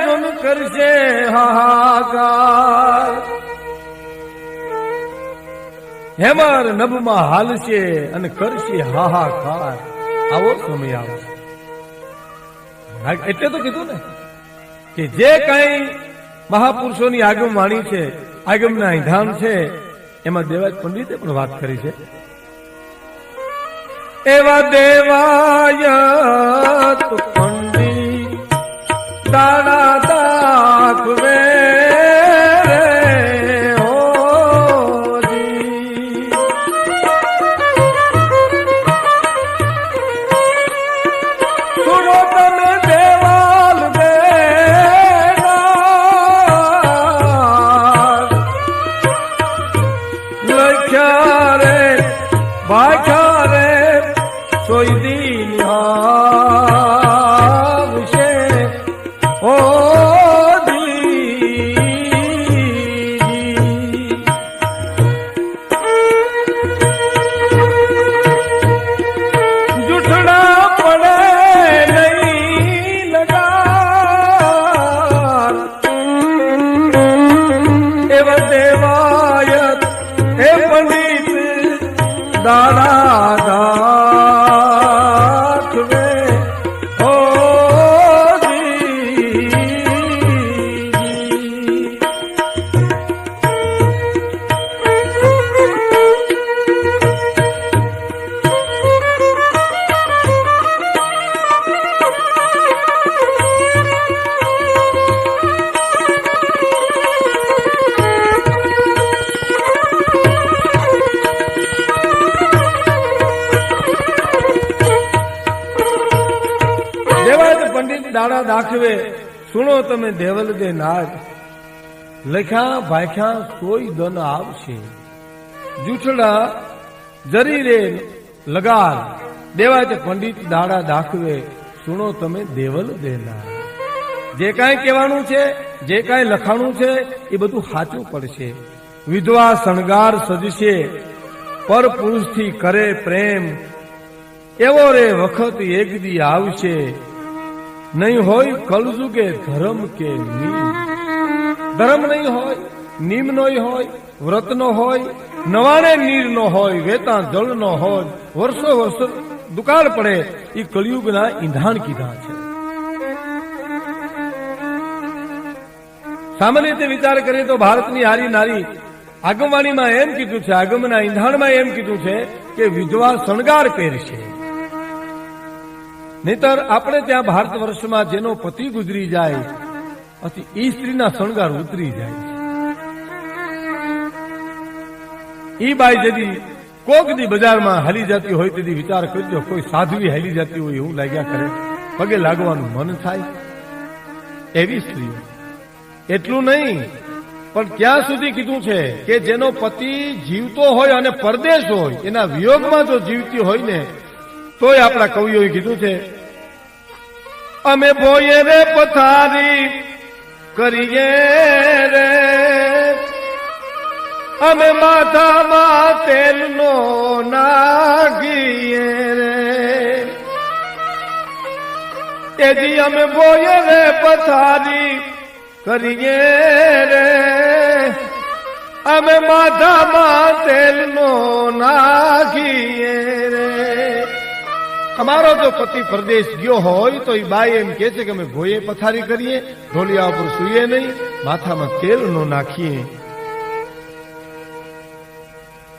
જન કરશે હાહાકાર. હેમાર નભમાં હાલશે અને કરશે હાહાકાર. આવો સમય આવશે. એટલે તો કીધું ને કે જે કઈ મહાપુરુષોની આગમ વાણી છે, આગમના વિધાન છે, એમાં દેવાજ પંડિતે પણ વાત કરી છે. એવા દેવાયત પંડિત દાડા દાખવે દાખવે સુણો તમે દેવલ દે નાદ લખ્યા ભાખ્યા કોઈ દન આવશે જૂઠડા જરી રે લગાર દેવાય તે પંડિત દાડા દાખવે સુણો તમે દેવલ દે નાદ જે કાંઈ કહેવાનું છે જે કાંઈ લખાણું છે એ બધું સાચું પડશે વિધવા શણગાર સજશે પર પુરુષથી કરે પ્રેમ એવો રે વખત એક દી આવશે નહીં હોય કલજુગે ધર્મ કે નીમ ધર્મ નહીં હોય નીમ નો હોય વ્રત નો હોય નવાણે નીર નો હોય વેતા જળ નો હોય વર્ષો વર્ષ દુકાળ પડે એ કળિયુગના ઈંધાણ કીધા છે સામાન્ય રીતે વિચાર કરીએ તો ભારતની હારી નારી આગમવાણીમાં એમ કીધું છે આગમના ઈંધાણમાં એમ કીધું છે કે વિધવા શણગાર પહેરશે નહીતર આપણે ત્યાં ભારત વર્ષમાં જેનો પતિ ગુજરી જાય પછી એ સ્ત્રીના શણગાર ઉતરી જાય ઈ બાઈ જદી કોક દી બજારમાં હાલી જતી હોય તેથી વિચાર કરજો કોઈ સાધ્વી હાલી જતી હોય એવું લાગ્યા કરે પગે લાગવાનું મન થાય એવી સ્ત્રીઓ એટલું નહીં પણ ક્યાં સુધી કીધું છે કે જેનો પતિ જીવતો હોય અને પરદેશ હોય એના વિયોગમાં જો જીવતી હોય ને તોય આપણા કવિઓએ કીધું છે અમે ભોયે રે પથારી કરીએ રે અમે માથામાં તેલનો નાગીએ રે એજી અમે ભોયે રે પથારી કરીએ રે અમે માથામાં તેલનો નાખીએ રે અમારો જો પતિ પરદેશ ગયો હોય તો એ બાઈ એમ કે છે કે અમે ભોયે પથારી કરીએ ઢોલિયા ઉપર સૂઈએ નહીં માથામાં તેલ નો નાખીએ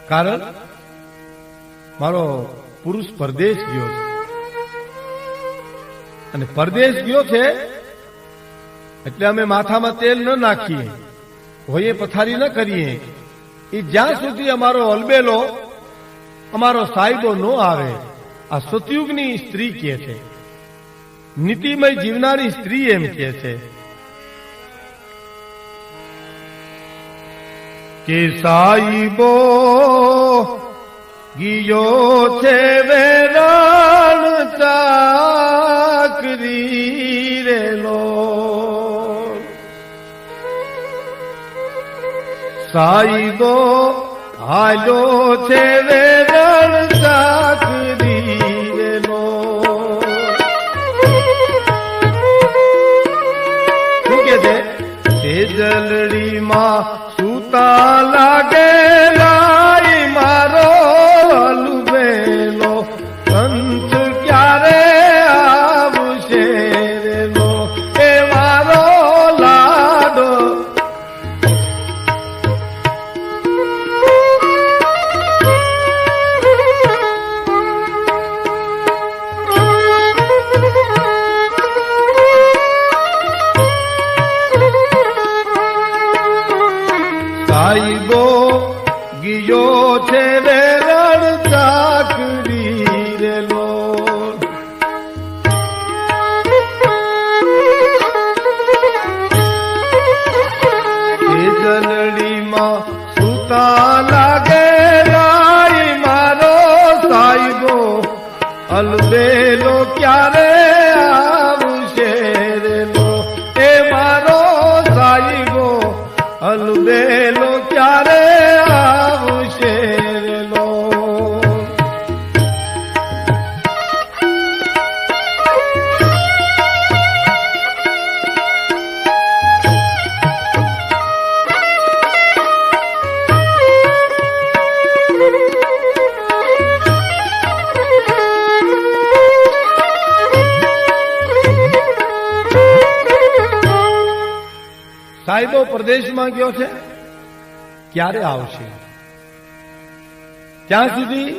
કારણ મારો પુરુષ પરદેશ ગયો છે અને પરદેશ ગયો છે એટલે અમે માથામાં તેલ ન નાખીએ ભોયે પથારી ન કરીએ એ જ્યાં સુધી અમારો અલબેલો અમારો સાહેબો ન આવે આ સતયુગની સ્ત્રી કહે છે નીતિમય જીવનારી સ્ત્રી એમ કહે છે કે સાહેબો ગિયો છે વેરાણ ચાકરી રેલો સાહેબો હાલો છે વેરણ ચાકરી રેલો શું કે છે જલડીમાં સૂતા લાગે લાઈ મારો હલવેલો સંત ક્યારે આવશે રેલો એ મારો લાડો સાહેબો ગિયો છે વેરણ ચાકરી રેલો એ જલડીમાં સૂતા લાગે લાઈ મારો સાહેબો અલબેલો ક્યારે આવશે રેલો એ મારો સાહેબો અલબેલો ક્યારે આવશે રેલો સાહેબો પ્રદેશમાં ગયો છે ક્યારે આવશે ત્યાં સુધી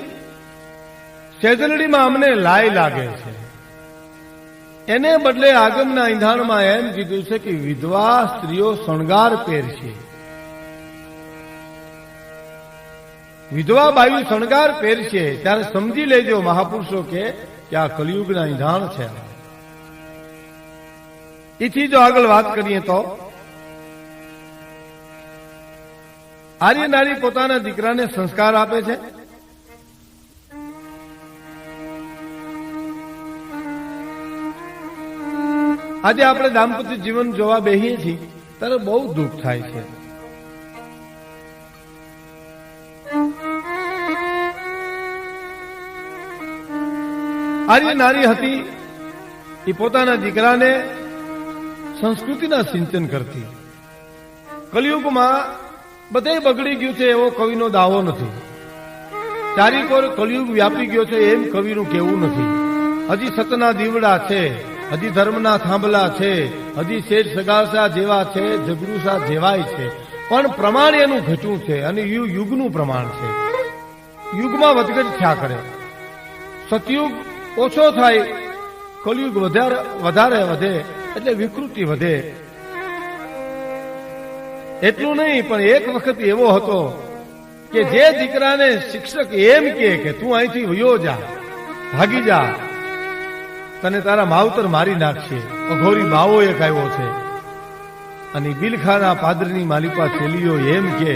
સેજલડીમાં અમને લાય લાગે છે એને બદલે આગમના ઈંધાણમાં એમ કીધું છે કે વિધવા સ્ત્રીઓ શણગાર પહેરશે વિધવા બાયુ શણગાર પહેરશે ત્યારે સમજી લેજો મહાપુરુષો કે આ કલિયુગના ઈંધાણ છે એથી જો આગળ વાત કરીએ તો આર્ય નારી પોતાના દીકરાને સંસ્કાર આપે છે. આજે આપણે દાંપત્ય જીવન જોવા બેહીએ છીએ ત્યારે બહુ દુઃખ થાય છે. આર્ય નારી હતી એ પોતાના દીકરાને સંસ્કૃતિના સિંચન કરતી. કલિયુગમાં બધે બગડી ગયું છે એવો કવિનો દાવો નથી. ચારીકોર કલિયુગ વ્યાપી ગયો છે એમ કવિનું કહેવું નથી. હજી સતના દીવડા છે, હજી ધર્મના થાંભલા છે, હજી શેઠ સગાસા જેવા છે, જગરૂસા જેવાય છે, પણ પ્રમાણ એનું ઘટવું છે અને યુગનું પ્રમાણ છે. યુગમાં વધઘટ થયા કરે. સતયુગ ઓછો થાય, કલિયુગ વધારે વધે એટલે વિકૃતિ વધે. એટલું નહીં, પણ એક વખત એવો હતો કે જે દીકરાને શિક્ષક એમ કે તું અહીંથી વયો જા, ભાગી જા, તને તારા માવતર મારી નાખશે. અઘોરી બાવો એક આવ્યો છે અને બિલખાના પાદરની માલિકા છેલીઓ એમ કે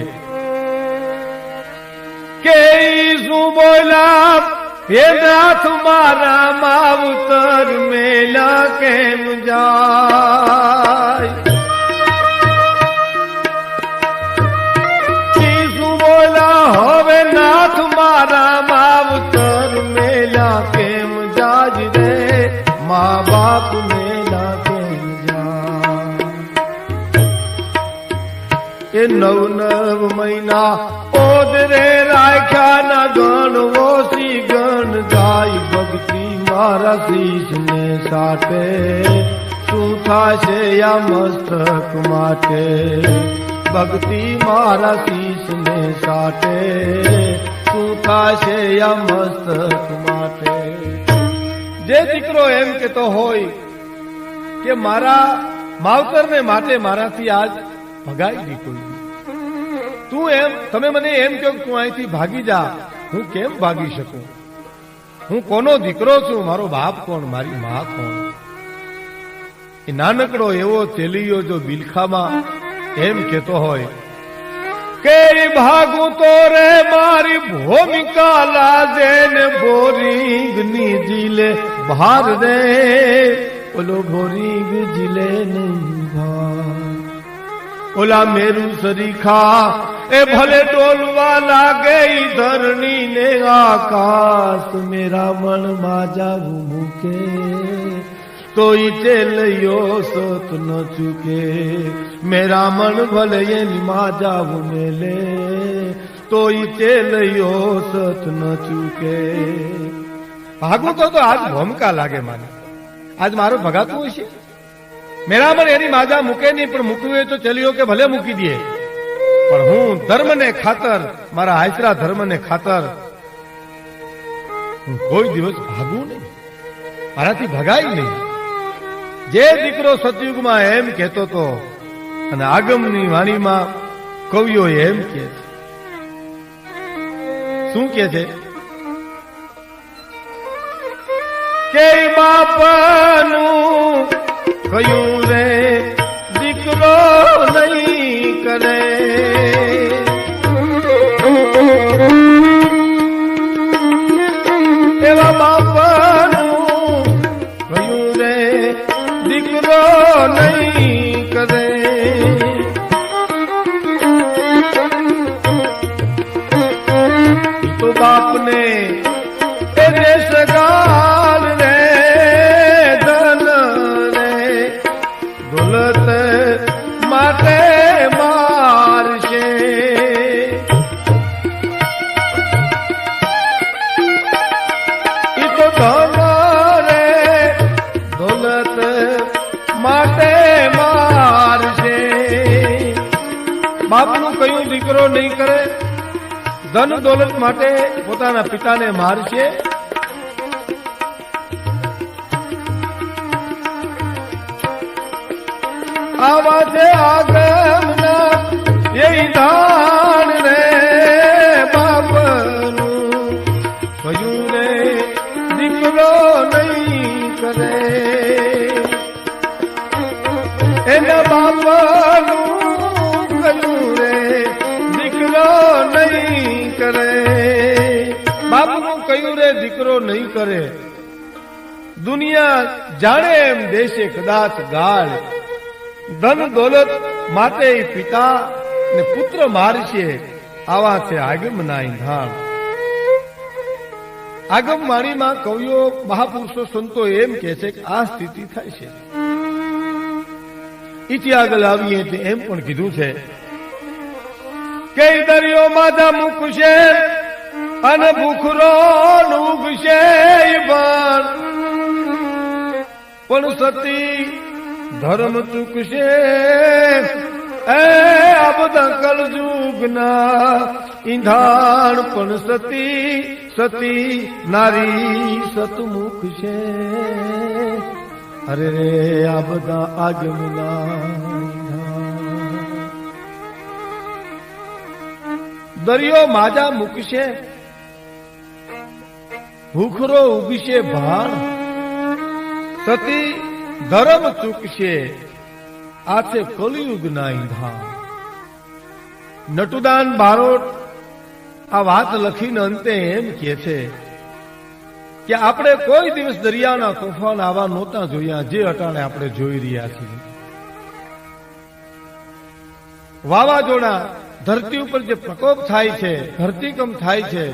શું બોલા હે નાથ મારા માવતર મેલા કેમ જાય. શું બોલા હવે નાથ મારા માવતર મેલા કેમ જાજ રે, મા બાપ મેલા કેમ જાય. એ નવ મહિના ઓદરે રાખ્યા ના ગણવો સી ગણ જાય. ભક્તિ મારા શીશને સાટે શું થાશે આ મસ્તક માટે. ભક્તિ મારા શીશને સાટે શું થાશે આ મસ્તક માટે. જે દીકરો એમ કેતો હોય કે મારા માવતરને માટે મારાથી આજ ભગાઈ ગઈ કોઈ, તું એમ તમે મને એમ કહો તું અહીંથી ભાગી જા, હું કેમ ભાગી શકું? હું કોનો દીકરો છું? મારો બાપ કોણ? મારી મા કોણ? એ નાનકડો એવો ચેલીયો જો બિલખામાં એમ કેતો હોય કે ભાગું તો રે મારી ભૂમિકા લાજે ને બોરિંગ ની જીલે બહાર રે, ઓલો બોરિંગ જીલે નહીં ભાર. ઓલા મેરુ સરીખા એ ભલે ડોલવા લાગે ધરણી ને આકાશ, મેરા મન માં જાવું મૂકે તો ઈચે લયો સત ન ચૂકે. મેરા મન ભલે એની માં જાવું મેલે તો ઈચે લયો સત ન ચૂકે. ભાગવું તો આજ ભૂમિકા લાગે મારે, આજ મારું ભગાતું હોય છે. મેરા મન એની માજા મૂકે નહીં, પણ મૂકવું હોય તો ચલ્યો કે ભલે મૂકી દે, પણ હું ધર્મને ખાતર, મારા આચરા ધર્મને ખાતર હું કોઈ દિવસ ભાગું નહીં, મારાથી ભગાય નહીં. જે દીકરો સતયુગમાં એમ કહેતો હતો અને આગમની વાણીમાં કવિઓ એમ કે છે, શું કે છે કે બાપનું કયું રે દીકરો નહીં કરે. એવા બાપનું કયું રે દીકરો નહીં કરે. તો બાપને એને સગાલ રે ધન રે દોલત માટે મારશે. ઈ તો ધન રે દોલત માટે મારશે. બાપનું કયું દીકરો નહીં કરે, ધન દોલત માટે પોતાના પિતાને મારશે. આવા છે આગમના એ ધાન રે બાપનું કયું રે દીકરો નહીં કરે. કરે, દુનિયા જાણે એમ દેશે કદાચ ગાળ, ધન દોલત માટે પિતા ને પુત્ર મારશે, આવા છે આગમના ઈંધાણ. આગમવાણીમાં કવિઓ મહાપુરુષો સંતો એમ કે છે કે આ સ્થિતિ થાય છે. ઈથી આગળ આવીએ તો એમ પણ કીધું છે કે દરિયો માધા મૂકશે અને ભૂખરો ઊગશે પણ સતી ધર્મ ચૂકશે. એ આ બધા કલયુગના ઈંધાણ પણ સતી નારી સતમુખ છે. અરે રે આ બધા આગમના દરિયો માજા મૂકશે, ભૂખરો ઉગશે ભાણ, સતી ધર્મ ચૂકશે, આ છે કલિયુગના ઈંધાણ. નટુદાન બારોટ આ વાત લખીને અંતે એમ કે છે કે આપણે કોઈ દિવસ દરિયાના તોફાન આવા નહોતા જોયા જે અટાણે આપણે જોઈ રહ્યા છીએ. વાવાઝોડા, ધરતી ઉપર જે પ્રકોપ થાય છે, ધરતીકંપ થાય છે,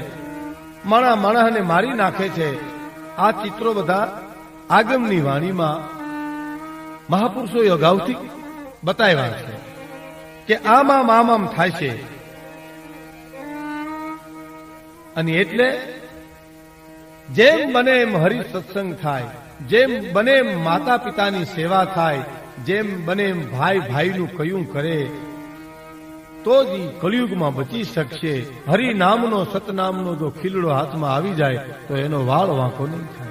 માણસને મારી નાખે છે, આ ચિત્રો બધા આગમની વાણીમાં મહાપુરુષોએ અગાઉથી બતાવ્યા છે કે આમ થાય છે. અને એટલે જેમ બને એમ હરિ સત્સંગ થાય, જેમ બને એમ માતા પિતાની સેવા થાય, જેમ બને એમ ભાઈ ભાઈનું કયું કરે, તો જ કલિયુગમાં બચી શકશે. હરિ નામનો સતનામનો જો ખીલડો હાથમાં આવી જાય તો એનો વાળ વાંકો નહીં થાય.